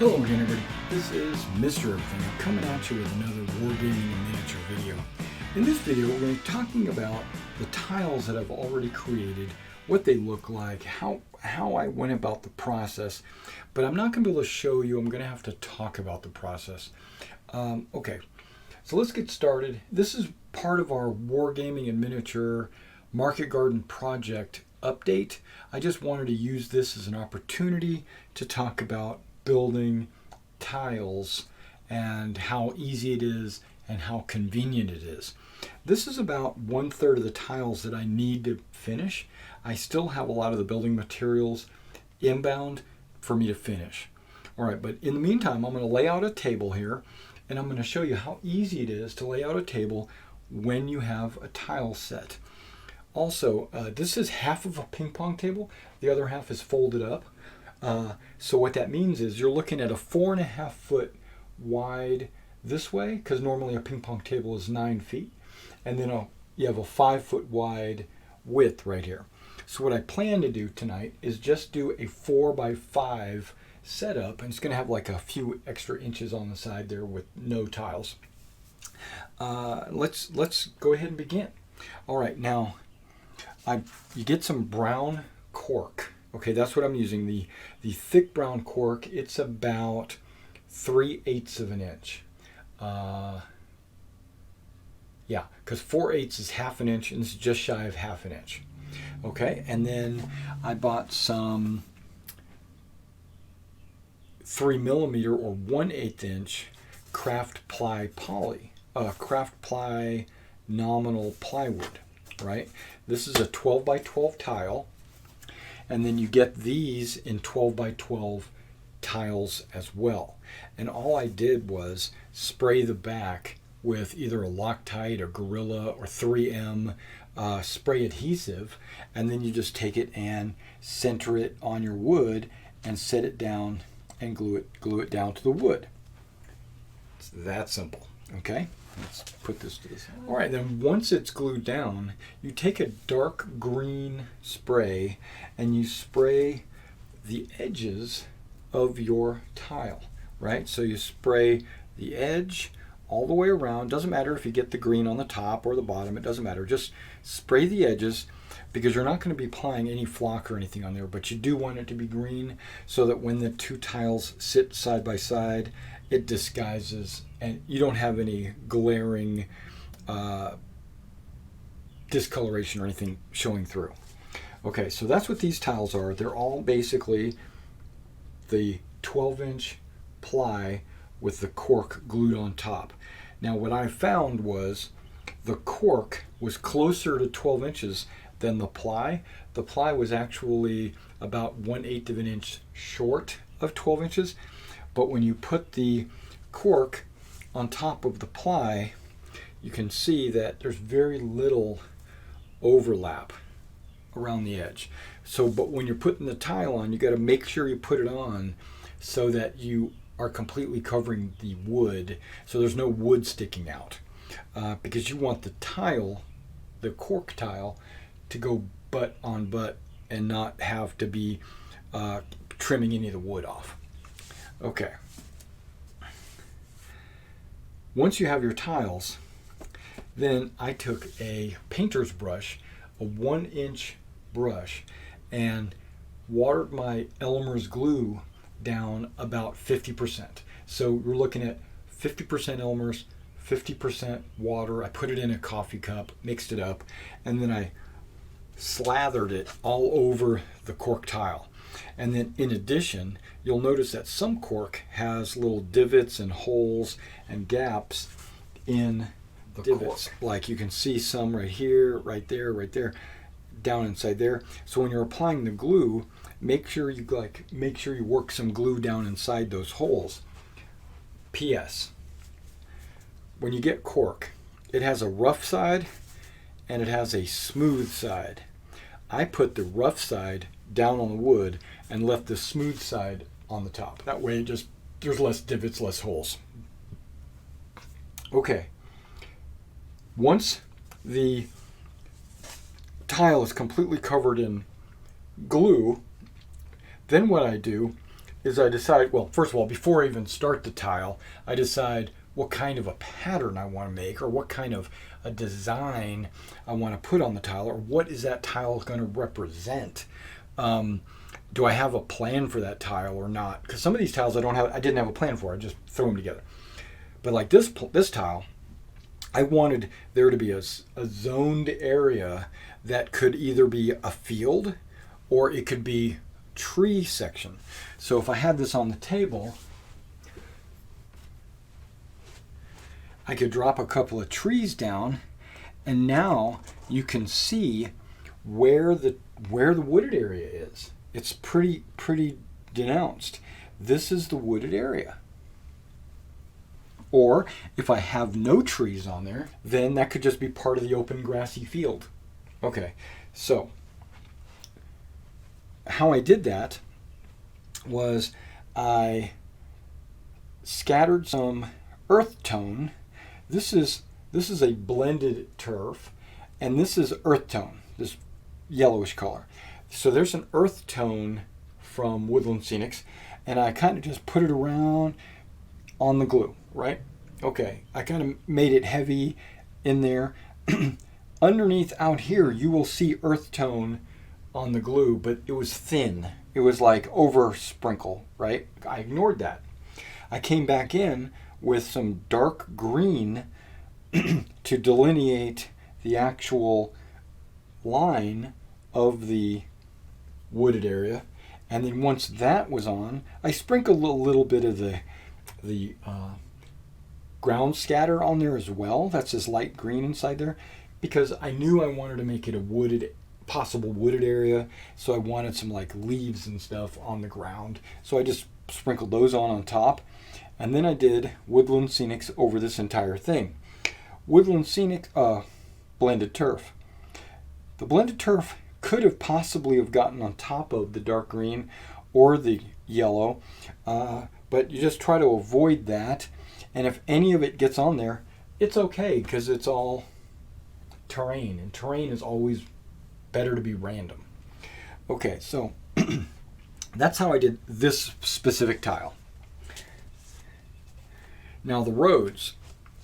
Hello again, everybody. This is Mr. Everything coming at you with another Wargaming and miniature video. In this video, we're going to be talking about the tiles that I've already created, what they look like, how I went about the process, but I'm not going to be able to show you. I'm going to have to talk about the process. Okay, so let's get started. This is part of our Wargaming and miniature market garden project update. I just wanted to use this as an opportunity to talk about building tiles and how easy it is and how convenient it is. This is about 1/3 of the tiles that I need to finish. I still have a lot of the building materials inbound for me to finish. All right, but in the meantime, I'm going to lay out a table here, and I'm going to show you how easy it is to lay out a table when you have a tile set. Also, this is half of a ping pong table. The other half is folded up. So what that means is you're looking at a 4.5 foot wide this way, because normally a ping pong table is 9 feet, and then you have a 5 foot wide width right here. So what I plan to do tonight is just do a 4x5 setup, and it's going to have like a few extra inches on the side there with no tiles. Let's go ahead and begin. All right, now you get some brown cork. Okay, that's what I'm using, the thick brown cork. It's about 3/8 of an inch. Yeah, because 4/8 is half an inch, and it's just shy of half an inch. Okay, and then I bought some 3mm or 1/8 inch craft ply craft ply nominal plywood, right? This is a 12x12 tile. And then you get these in 12x12 tiles as well. And all I did was spray the back with either a Loctite or Gorilla or 3M spray adhesive, and then you just take it and center it on your wood and set it down and glue it down to the wood. It's that simple. Okay, let's put this to the side. All right, then once it's glued down, you take a dark green spray and you spray the edges of your tile, right? So you spray the edge all the way around. Doesn't matter if you get the green on the top or the bottom, it doesn't matter. Just spray the edges, because you're not going to be applying any flock or anything on there, but you do want it to be green so that when the two tiles sit side by side, it disguises and you don't have any glaring discoloration or anything showing through. Okay, so that's what these tiles are. They're all basically the 12-inch ply with the cork glued on top. Now what I found was the cork was closer to 12 inches than the ply. The ply was actually about 1/8 of an inch short of 12 inches. But when you put the cork on top of the ply, you can see that there's very little overlap around the edge. So, but when you're putting the tile on, you got to make sure you put it on so that you are completely covering the wood, so there's no wood sticking out, because you want the tile, the cork tile, to go butt on butt and not have to be trimming any of the wood off. Okay. Once you have your tiles, then I took a painter's brush, a 1-inch brush, and watered my Elmer's glue down about 50%. So we're looking at 50% Elmer's, 50% water. I put it in a coffee cup, mixed it up, and then I slathered it all over the cork tile. And then in addition, you'll notice that some cork has little divots and holes and gaps in the divots. Cork. Like you can see some right here, right there, down inside there. So when you're applying the glue, make sure you work some glue down inside those holes. P.S. When you get cork, it has a rough side and it has a smooth side. I put the rough side down on the wood and left the smooth side on the top. That way there's less divots, less holes. Okay. Once the tile is completely covered in glue, then what I do is I decide, well, first of all, before I even start the tile, I decide what kind of a pattern I want to make, or what kind of a design I want to put on the tile, or what is that tile going to represent. Do I have a plan for that tile or not? Because some of these tiles I didn't have a plan for. I just threw them together. But like this tile, I wanted there to be a zoned area that could either be a field or it could be tree section. So if I had this on the table, I could drop a couple of trees down, and now you can see where the wooded area is. It's pretty denounced. This is the wooded area. Or if I have no trees on there, then that could just be part of the open grassy field. Okay, so how I did that was I scattered some earth tone. This is a blended turf, and this is earth tone, this yellowish color. So there's an earth tone from Woodland Scenics, and I kind of just put it around on the glue, right? Okay, I kind of made it heavy in there. Underneath out here, you will see earth tone on the glue, but it was thin. It was like over sprinkle, right? I ignored that. I came back in with some dark green to delineate the actual line of the wooded area. And then once that was on, I sprinkled a little bit of the ground scatter on there as well. That's this light green inside there, because I knew I wanted to make it a possible wooded area. So I wanted some like leaves and stuff on the ground. So I just sprinkled those on top. And then I did Woodland Scenics over this entire thing. Woodland Scenic blended turf. The blended turf could have possibly have gotten on top of the dark green or the yellow, but you just try to avoid that. And if any of it gets on there, it's okay, because it's all terrain, and terrain is always better to be random. Okay, so that's how I did this specific tile. Now the roads,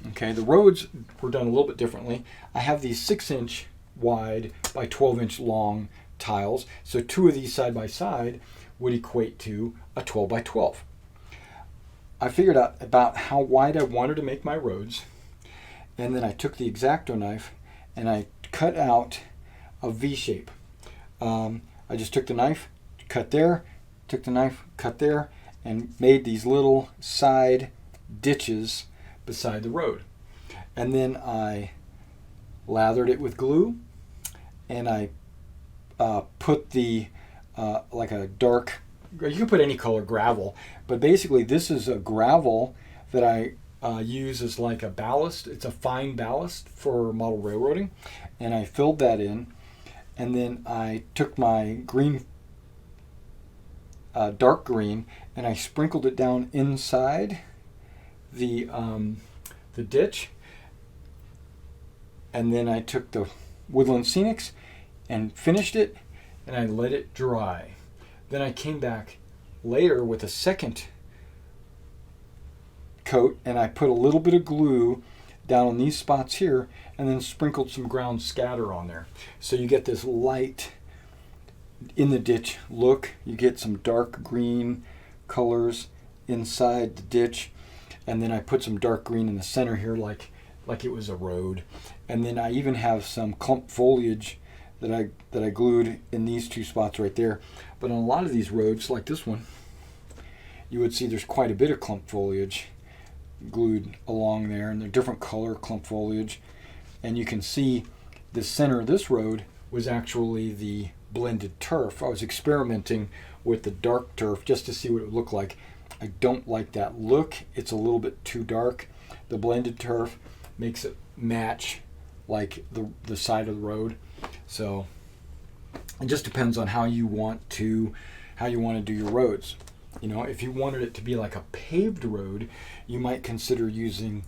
okay, the roads were done a little bit differently. I have these 6-inch wide by 12-inch long tiles. So 2 of these side by side would equate to a 12 by 12. I figured out about how wide I wanted to make my roads, and then I took the X-Acto knife and I cut out a V shape. I just took the knife, cut there, took the knife, cut there, and made these little side ditches beside the road. And then I lathered it with glue, and I put the like a dark, you can put any color gravel, but basically this is a gravel that I use as like a ballast. It's a fine ballast for model railroading, and I filled that in, and then I took my green, dark green, and I sprinkled it down inside the ditch. And then I took the Woodland Scenics and finished it, and I let it dry. Then I came back later with a second coat, and I put a little bit of glue down on these spots here, and then sprinkled some ground scatter on there. So you get this light in the ditch look. You get some dark green colors inside the ditch, and then I put some dark green in the center here, like it was a road. And then I even have some clump foliage that I glued in these 2 spots right there. But on a lot of these roads, like this one, you would see there's quite a bit of clump foliage glued along there, and they're different color clump foliage. And you can see the center of this road was actually the blended turf. I was experimenting with the dark turf just to see what it would look like. I don't like that look. It's a little bit too dark. The blended turf makes it match like the side of the road. So it just depends on how you want to do your roads. You know, if you wanted it to be like a paved road, you might consider using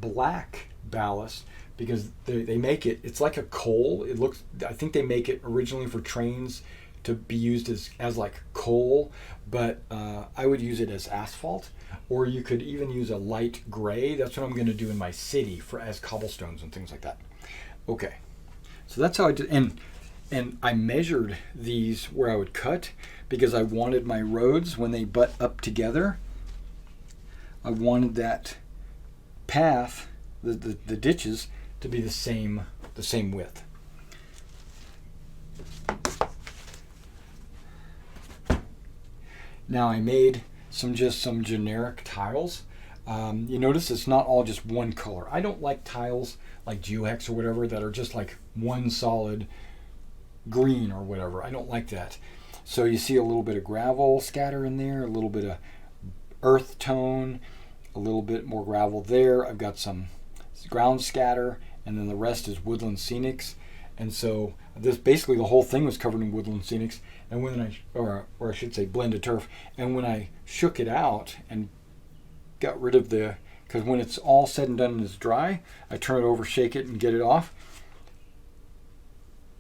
black ballast, because they make it's like a coal. It looks, I think they make it originally for trains to be used as like coal, but I would use it as asphalt, or you could even use a light gray. That's what I'm going to do in my city as cobblestones and things like that. Okay, so that's how I did, and I measured these where I would cut because I wanted my roads, when they butt up together, I wanted that path, the ditches, to be the same width. Now I made some generic tiles. You notice it's not all just one color. I don't like tiles like geohex or whatever that are just like one solid green or whatever. I don't like that. So you see a little bit of gravel scatter in there, a little bit of earth tone, a little bit more gravel there. I've got some ground scatter, and then the rest is woodland scenics. And so this, basically the whole thing was covered in woodland scenics. And when I should say blended turf, and when I shook it out and got rid of because when it's all said and done and it's dry, I turn it over, shake it, and get it off,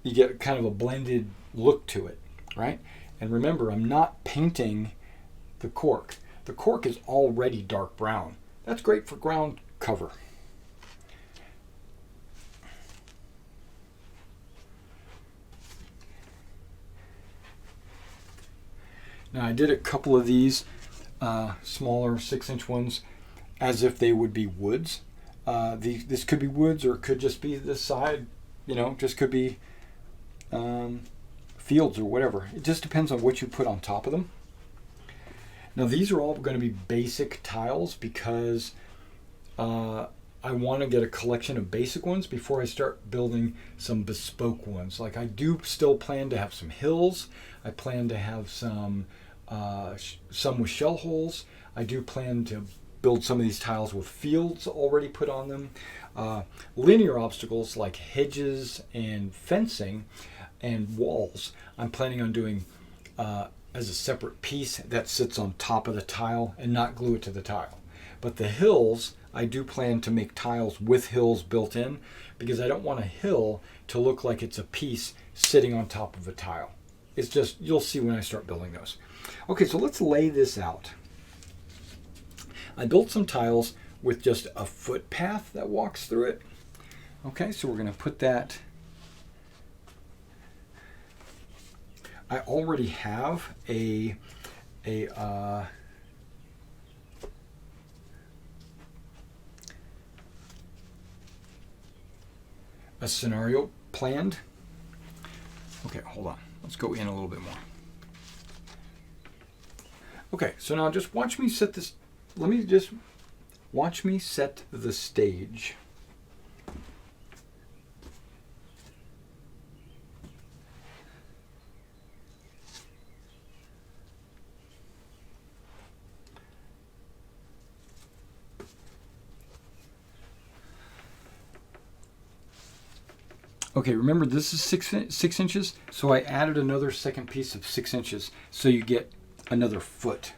you get kind of a blended look to it, right? And remember, I'm not painting the cork. The cork is already dark brown. That's great for ground cover. Now I did a couple of these smaller 6-inch ones as if they would be woods. This could be woods, or it could just be the side, just could be fields or whatever. It just depends on what you put on top of them. Now these are all going to be basic tiles because I want to get a collection of basic ones before I start building some bespoke ones. Like I do still plan to have some hills. I plan to have some with shell holes. I do plan to build some of these tiles with fields already put on them. Linear obstacles like hedges and fencing and walls, I'm planning on doing as a separate piece that sits on top of the tile and not glue it to the tile. But the hills, I do plan to make tiles with hills built in because I don't want a hill to look like it's a piece sitting on top of a tile. It's just, you'll see when I start building those. Okay, so let's lay this out. I built some tiles with just a footpath that walks through it. Okay, so we're going to put that. I already have a scenario planned. Okay, hold on. Let's go in a little bit more. Okay, so now just watch me set this. Watch me set the stage. Okay, remember this is 6 inches, so I added another second piece of 6 inches, so you get another foot.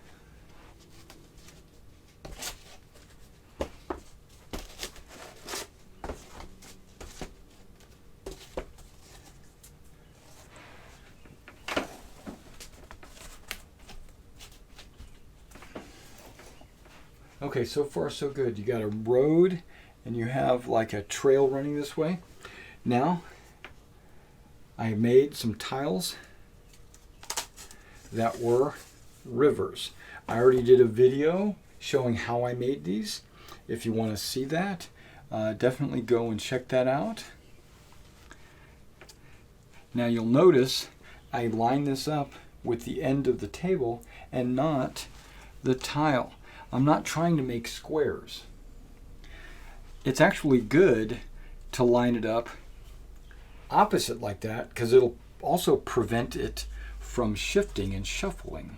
Okay, so far so good. You got a road and you have like a trail running this way. Now, I made some tiles that were rivers. I already did a video showing how I made these. If you want to see that, definitely go and check that out. Now you'll notice I line this up with the end of the table and not the tile. I'm not trying to make squares. It's actually good to line it up opposite like that because it'll also prevent it from shifting and shuffling.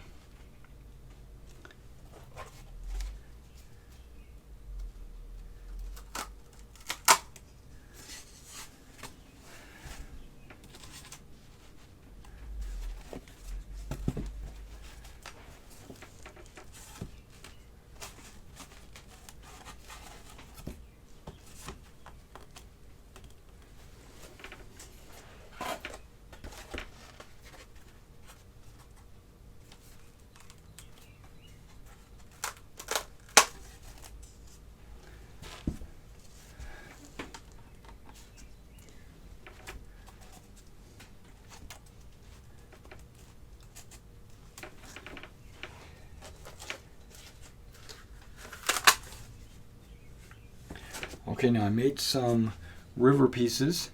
Okay, now I made some river pieces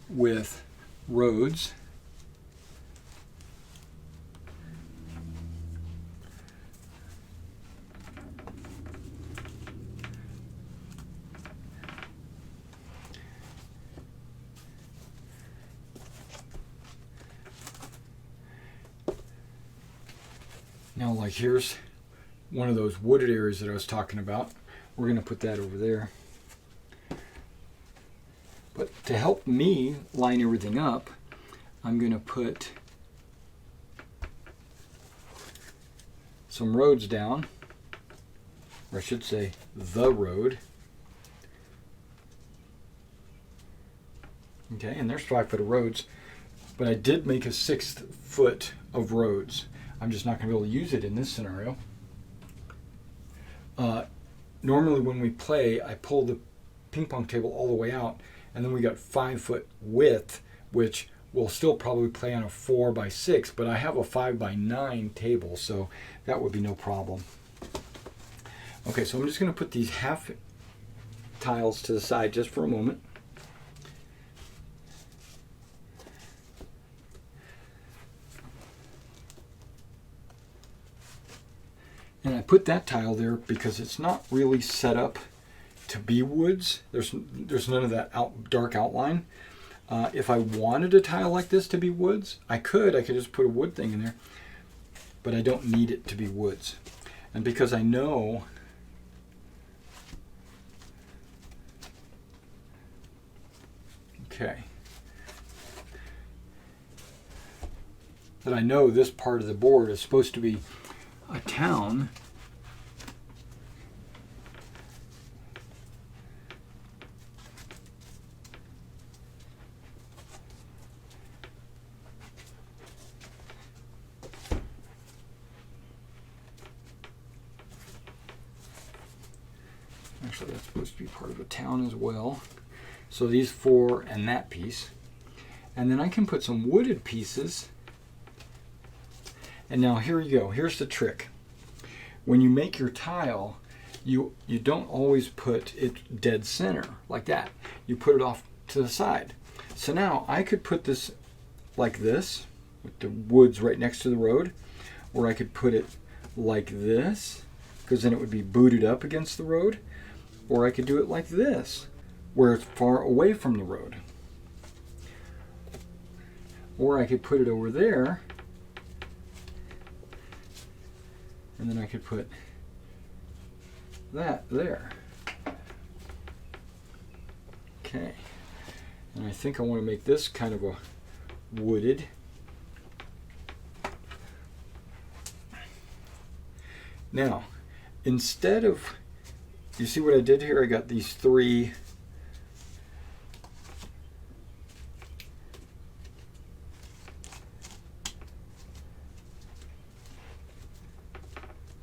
with roads. Now, like, here's one of those wooded areas that I was talking about. We're going to put that over there. But to help me line everything up, I'm going to put some roads down, or I should say the road. Okay, and there's 5 foot of roads, but I did make a 6th foot of roads. I'm just not going to be able to use it in this scenario. Normally when we play, I pull the ping pong table all the way out, and then we got 5 foot width, which we'll still probably play on a 4 by 6, but I have a 5 by 9 table, so that would be no problem. Okay, so I'm just going to put these half tiles to the side just for a moment. And I put that tile there because it's not really set up to be woods. There's none of that dark outline. If I wanted a tile like this to be woods, I could just put a wood thing in there, but I don't need it to be woods. And because I know that I know this part of the board is supposed to be a town, actually that's supposed to be part of a town as well. So these 4 and that piece, and then I can put some wooded pieces. And now here you go. Here's the trick. When you make your tile, you don't always put it dead center like that. You put it off to the side. So now I could put this like this, with the woods right next to the road, or I could put it like this, because then it would be booted up against the road, or I could do it like this, where it's far away from the road. Or I could put it over there, and then I could put that there. Okay. And I think I want to make this kind of a wooded. Now, instead of, you see what I did here? I got these 3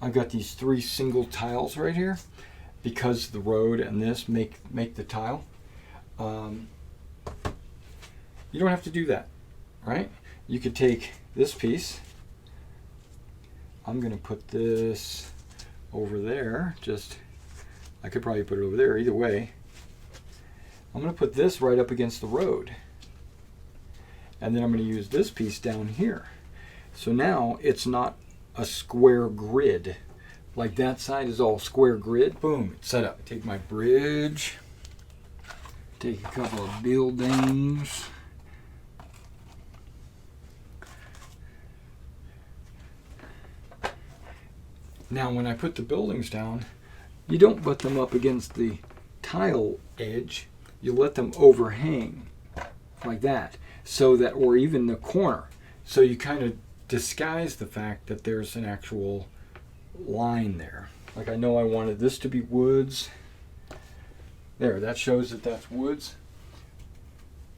I've got these 3 single tiles right here because the road and this make the tile. You don't have to do that, right? You could take this piece. I'm going to put this over there. I could probably put it over there either way. I'm going to put this right up against the road. And then I'm going to use this piece down here. So now it's not a square grid. Like that side is all square grid. Boom, it's set up. Take my bridge. Take a couple of buildings. Now when I put the buildings down, you don't put them up against the tile edge. You let them overhang like that, so that, or even the corner. So you kind of disguise the fact that there's an actual line there. Like I know I wanted this to be woods. There, that shows that that's woods.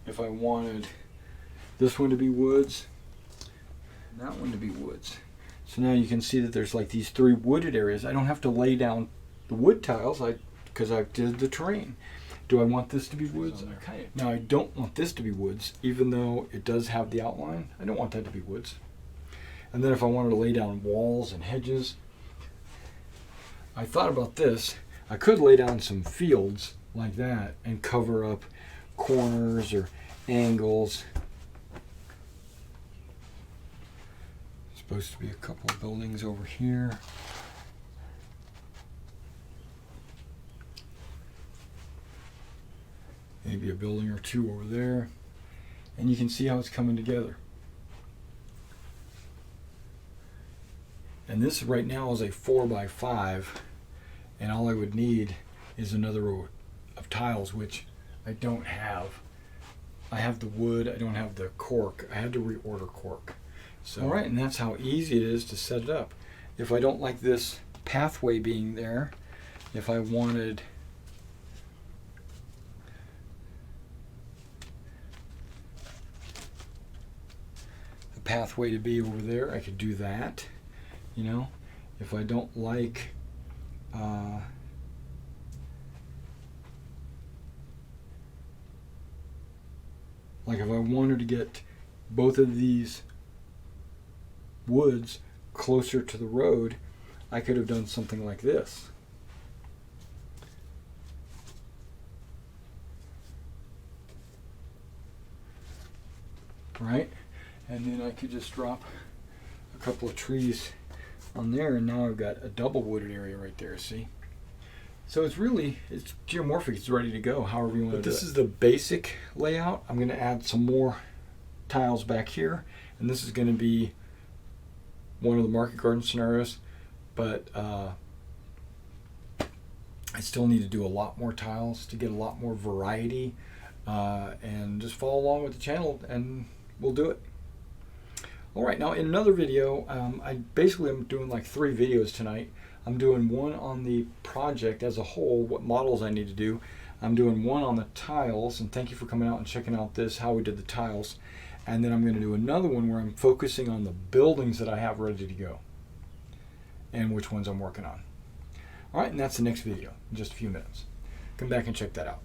If I wanted this one to be woods, and that one to be woods. So now you can see that there's like these 3 wooded areas. I don't have to lay down the wood tiles because I did the terrain. Do I want this to be woods? Okay. Now I don't want this to be woods, even though it does have the outline. I don't want that to be woods. And then if I wanted to lay down walls and hedges, I thought about this. I could lay down some fields like that and cover up corners or angles. Supposed to be a couple of buildings over here. Maybe a building or two over there. And you can see how it's coming together. And this right now is a 4x5, and all I would need is another row of tiles, which I don't have. I have the wood, I don't have the cork. I had to reorder cork. So, all right, and that's how easy it is to set it up. If I don't like this pathway being there, if I wanted the pathway to be over there, I could do that. You know, if I don't like if I wanted to get both of these woods closer to the road, I could have done something like this. Right? And then I could just drop a couple of trees on there, and now I've got a double wooded area right there, see? So it's geomorphic, it's ready to go, however you want to do it. This is the basic layout. I'm going to add some more tiles back here, and this is going to be one of the market garden scenarios, but I still need to do a lot more tiles to get a lot more variety, and just follow along with the channel and we'll do it. Alright, now in another video, I'm doing like 3 videos tonight. I'm doing one on the project as a whole, what models I need to do. I'm doing one on the tiles, and thank you for coming out and checking out how we did the tiles. And then I'm going to do another one where I'm focusing on the buildings that I have ready to go and which ones I'm working on. Alright, and that's the next video in just a few minutes. Come back and check that out.